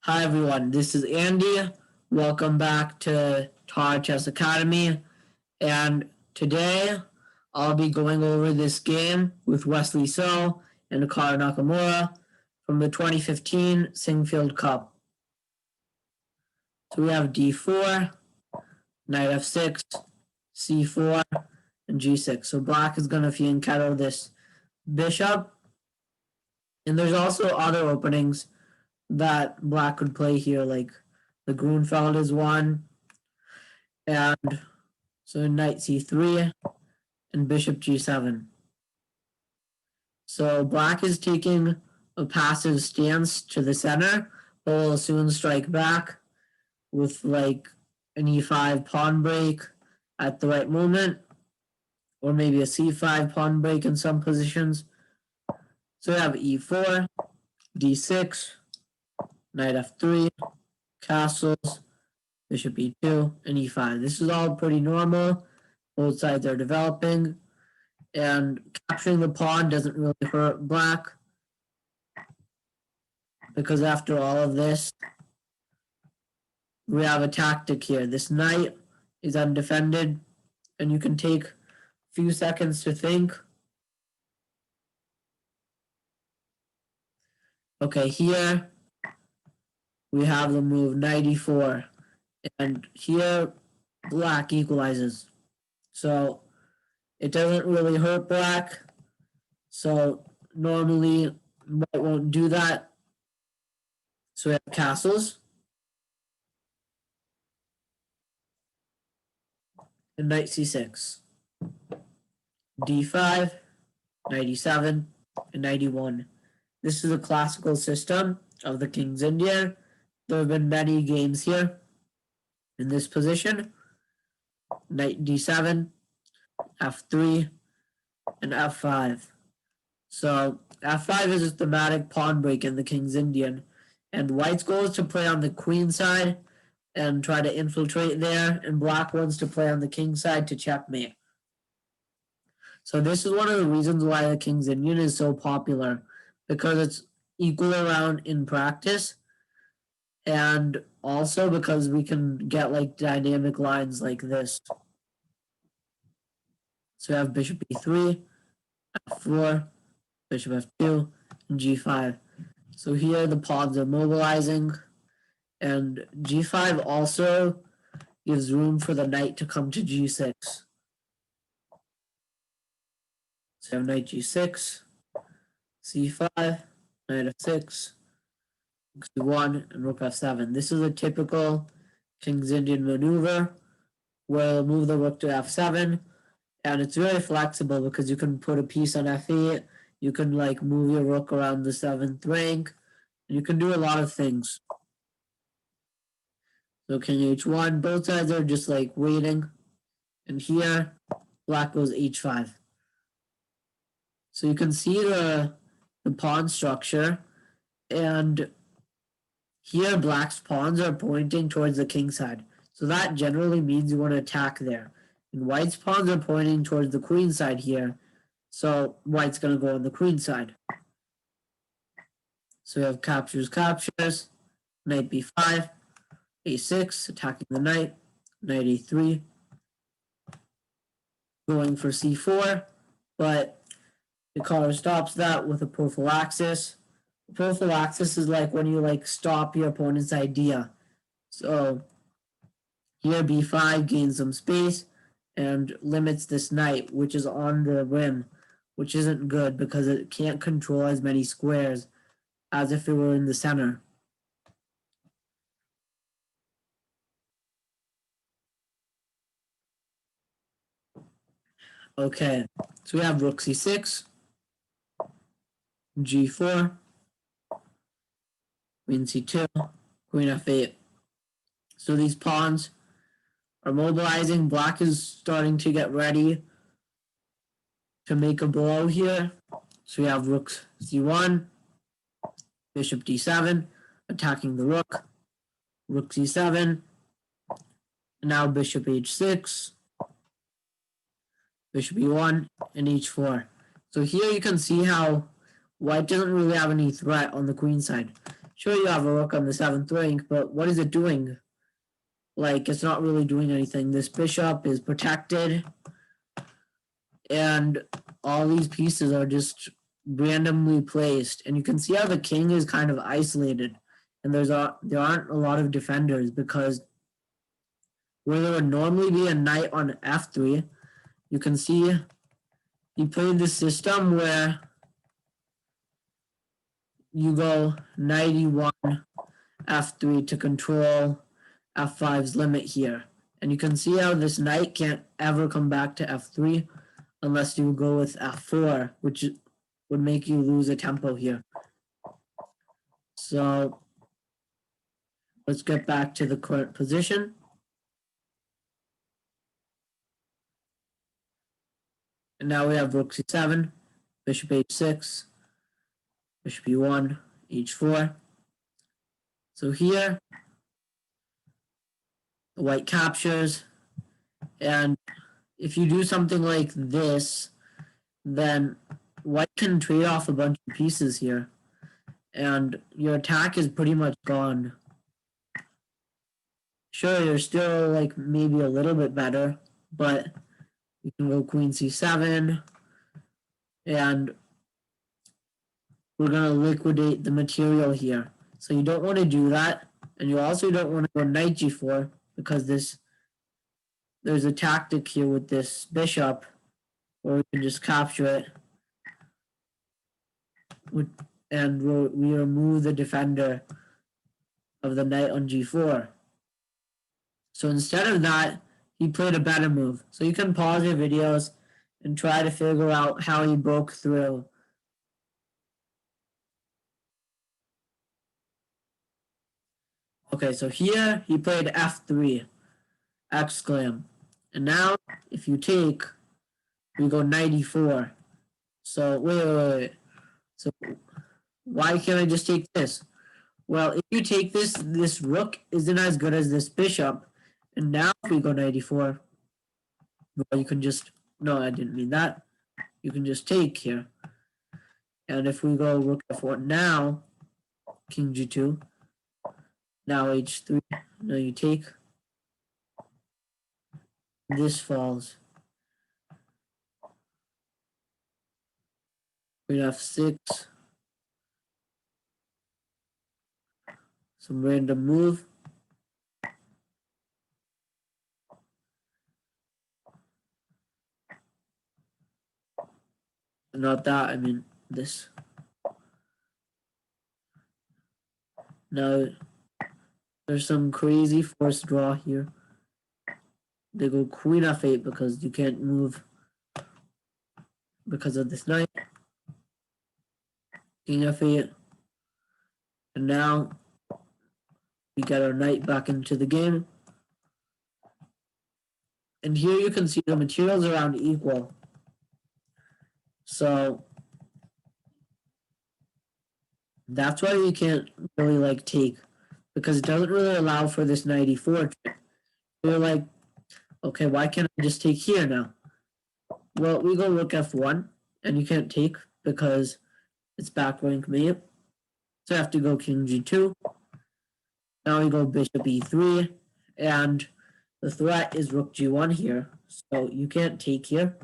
Hi everyone, this is Andy. Welcome back to TaraChessAcademy. And today I'll be going over this game with Wesley and Hikaru Nakamura from the 2015 Sinquefield Cup. So we have d4, knight f6, c4, and g6. So black is going to fianchetto this bishop. And there's also other openings that black could play here, like the Grunfeld is one, and so knight c3 and bishop g7. So black is taking a passive stance to the center, but will soon strike back with like an e5 pawn break at the right moment, or maybe a c5 pawn break in some positions. So we have e4, d6, knight f3, castles, bishop e2, and e5. This is all pretty normal. Both sides are developing, and capturing the pawn doesn't really hurt black, because after all of this, we have a tactic here. This knight is undefended, and you can take a few seconds to think. Okay, here we have the move knight e4, and here black equalizes. So it doesn't really hurt black. So normally white won't do that. So we have castles. And knight c6. d5, knight e7, and knight e1. This is a classical system of the King's Indian. There have been many games here in this position. Knight d7, f3, and f5. So f5 is a thematic pawn break in the King's Indian, and white's goal is to play on the queen side and try to infiltrate there, and black wants to play on the king side to checkmate. So this is one of the reasons why the King's Indian is so popular, because it's equal around in practice, and also because we can get like dynamic lines like this. So we have bishop e3, f4, bishop f2, and g5. So here the pawns are mobilizing, and g5 also gives room for the knight to come to g6. So we have knight g6, c5, knight f6, c1, and rook f7. This is a typical King's Indian maneuver where we'll move the rook to f7, and it's very flexible because you can put a piece on f8, you can like move your rook around the 7th rank, and you can do a lot of things. So king h1, both sides are just like waiting, and here black goes h5. So you can see the pawn structure, and here black's pawns are pointing towards the king side. So that generally means you want to attack there. And white's pawns are pointing towards the queen side here. So white's going to go on the queen side. So we have captures, knight b5, a6, attacking the knight e3, going for c4, but Hikaru stops that with a prophylaxis. Prophylaxis is like when you like stop your opponent's idea. So here b5 gains some space and limits this knight, which is on the rim, which isn't good because it can't control as many squares as if it were in the center. Okay, so we have rook c6, g4, queen c2, queen f8. So these pawns are mobilizing. Black is starting to get ready to make a blow here. So we have rook c1, bishop d7, attacking the rook c7, and now bishop h6, bishop e1, and h4. So here you can see how white doesn't really have any threat on the queen side. Sure, you have a rook on the 7th rank, but what is it doing? Like, it's not really doing anything. This bishop is protected, and all these pieces are just randomly placed. And you can see how the king is kind of isolated, and there aren't a lot of defenders, because where there would normally be a knight on f3, you can see he played this system where you go knight e1, f3 to control f5's limit here. And you can see how this knight can't ever come back to f3 unless you go with f4, which would make you lose a tempo here. So let's get back to the current position. And now we have rook c7, bishop h6, bishop e1, h4. So here, the white captures, and if you do something like this, then white can trade off a bunch of pieces here, and your attack is pretty much gone. Sure, you're still like maybe a little bit better, but you can go queen c7, and we're going to liquidate the material here. So you don't want to do that, and you also don't want to go knight g4, because there's a tactic here with this bishop where we can just capture it, and we remove the defender of the knight on g4. So instead of that, he played a better move. So you can pause your videos and try to figure out how he broke through. Okay, so here he played f3, exclam. And now, if you take, we go knight e4. So, wait. So, why can't I just take this? Well, if you take this, this rook isn't as good as this bishop. And now if we go knight e4, well, you can just, no, I didn't mean that. You can just take here. And if we go rook f4 now, king g2, now h3, now you take, this falls. Queen f6, some random move. Not that, I mean this. Now, there's some crazy forced draw here. They go queen f8 because you can't move because of this knight. King f8. And now we get our knight back into the game. And here you can see the materials around equal. So that's why you can't really like take, because it doesn't really allow for this knight e4 trick. You're like, okay, why can't I just take here now? Well, we go rook f1, and you can't take because it's back rank mate. So I have to go king g2. Now we go bishop e3, and the threat is rook g1 here. So you can't take here.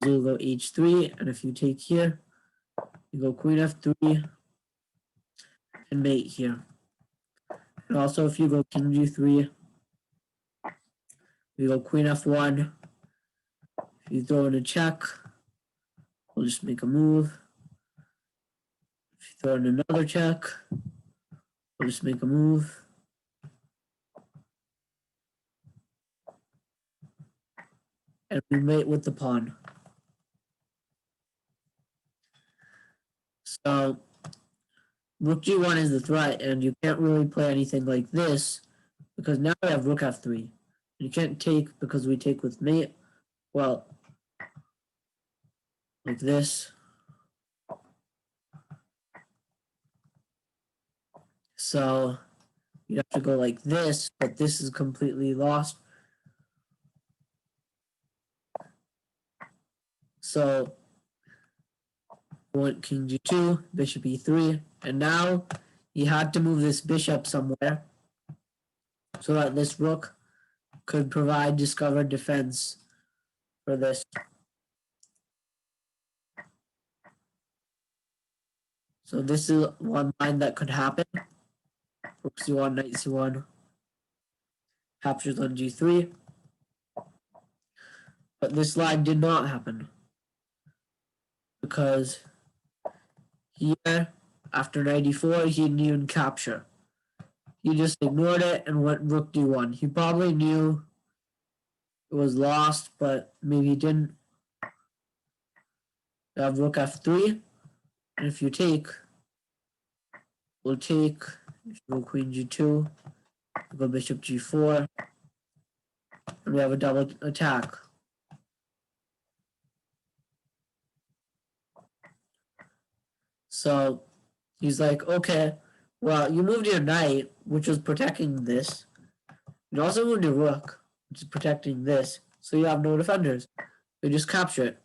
You'll go h3, and if you take here, you go queen f3 and mate here. And also if you go king g3, we go queen f1. If you throw in a check, we'll just make a move. If you throw in another check, we'll just make a move. And we mate with the pawn. So rook g1 is the threat, and you can't really play anything like this because now we have rook f3. You can't take because we take with mate. Well, like this. So you have to go like this, but this is completely lost. So went king g2, bishop e3, and now he had to move this bishop somewhere so that this rook could provide discovered defense for this. So this is one line that could happen. Rook c1, knight c1, captures on g3. But this line did not happen because here, after knight e4, he didn't even capture. He just ignored it and went rook d1. He probably knew it was lost, but maybe he didn't. You have rook f3, and if you take, we'll take, if you go queen g2, we'll go bishop g4, and we have a double attack. So he's like, okay, well, you moved your knight, which was protecting this. You also moved your rook, which is protecting this. So you have no defenders. You just capture it.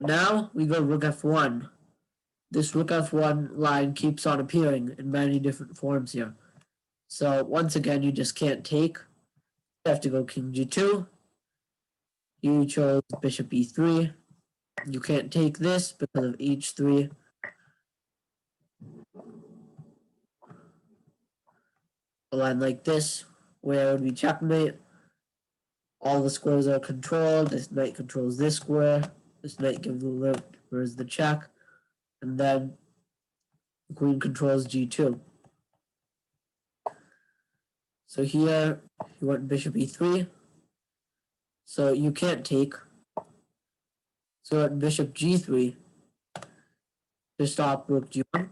Now we go rook f1. This rook f1 line keeps on appearing in many different forms here. So once again, you just can't take. You have to go king g2. You chose bishop e3. You can't take this because of h3. A line like this, where it would be checkmate. All the squares are controlled. This knight controls this square. This knight gives the check. And then the queen controls g2. So here, you want bishop e3. So you can't take. So at bishop g3 to stop rook g1.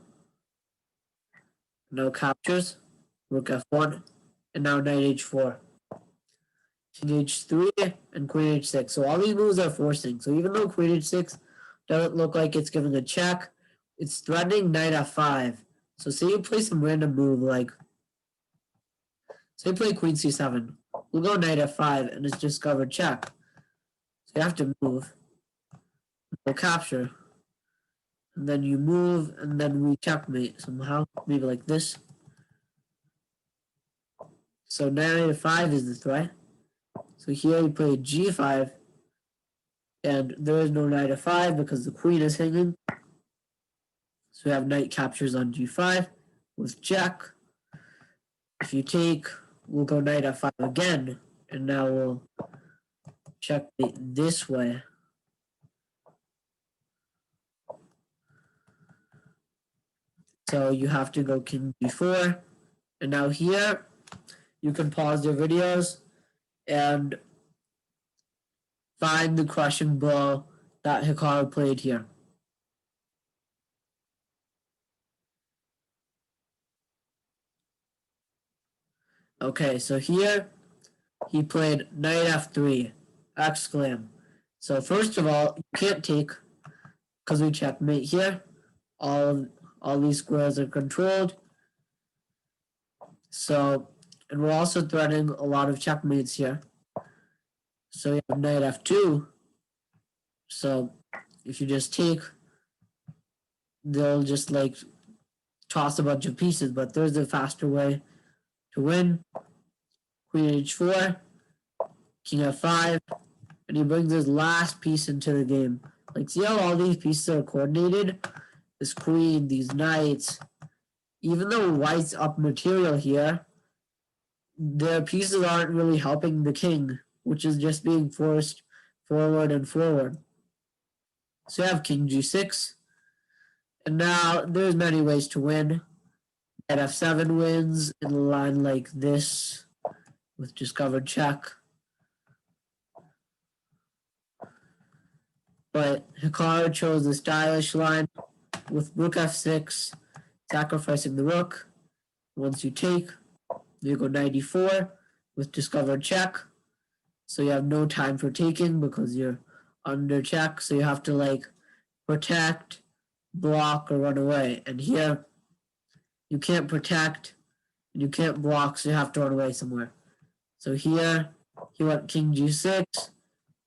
Now captures, rook f1, and now knight h4. King h3 and queen h6. So all these moves are forcing. So even though queen h6 doesn't look like it's giving a check, it's threatening knight f5. So say you play some random move like, say you play queen c7. We'll go knight f5 and it's discovered check. So you have to move. We'll capture. And then you move and then we checkmate somehow. Maybe like this. So knight f5 is the threat. So here you play g5. And there is no knight f5 because the queen is hanging. So we have knight captures on g5 with check. If you take, we'll go knight f5 again. And now we'll checkmate this way. So you have to go king g4. And now here, you can pause your videos and find the crushing blow that Hikaru played here. Okay, so here he played knight f3, exclam. So first of all, you can't take because we checkmate here. All these squares are controlled. So, and we're also threatening a lot of checkmates here. So you have knight f2. So if you just take, they'll just like toss a bunch of pieces, but there's a faster way to win. Queen h4, king f5, and he brings his last piece into the game. Like, see how all these pieces are coordinated? This queen, these knights. Even though white's up material here, their pieces aren't really helping the king, which is just being forced forward and forward. So you have king g6. And now there's many ways to win. Knight f7 wins in a line like this with discovered check. But Hikaru chose the stylish line with rook f6, sacrificing the rook. Once you take, you go knight e4 with discovered check. So you have no time for taking because you're under check. So you have to like protect, block, or run away. And here, you can't protect, and you can't block, so you have to run away somewhere. So here, he went king g6,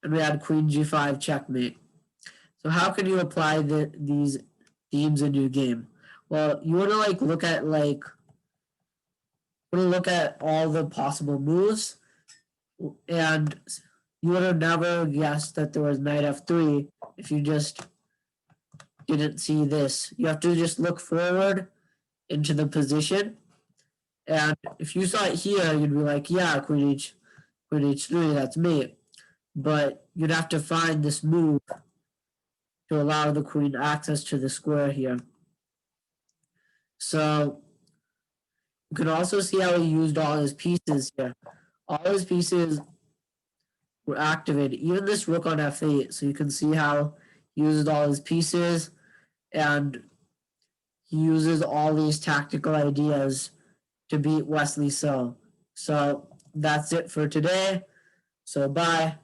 and we had queen g5 checkmate. So how can you apply these themes in your game? Well, you want to look at all the possible moves, and you would have never guessed that there was knight f3 if you just didn't see this. You have to just look forward into the position, and if you saw it here, you'd be like, yeah, queen h3, that's me. But you'd have to find this move to allow the queen access to the square here. So you can also see how he used all his pieces here. All his pieces were activated, even this rook on f8. So you can see how he uses all his pieces, and he uses all these tactical ideas to beat Wesley So. So that's it for today. So bye.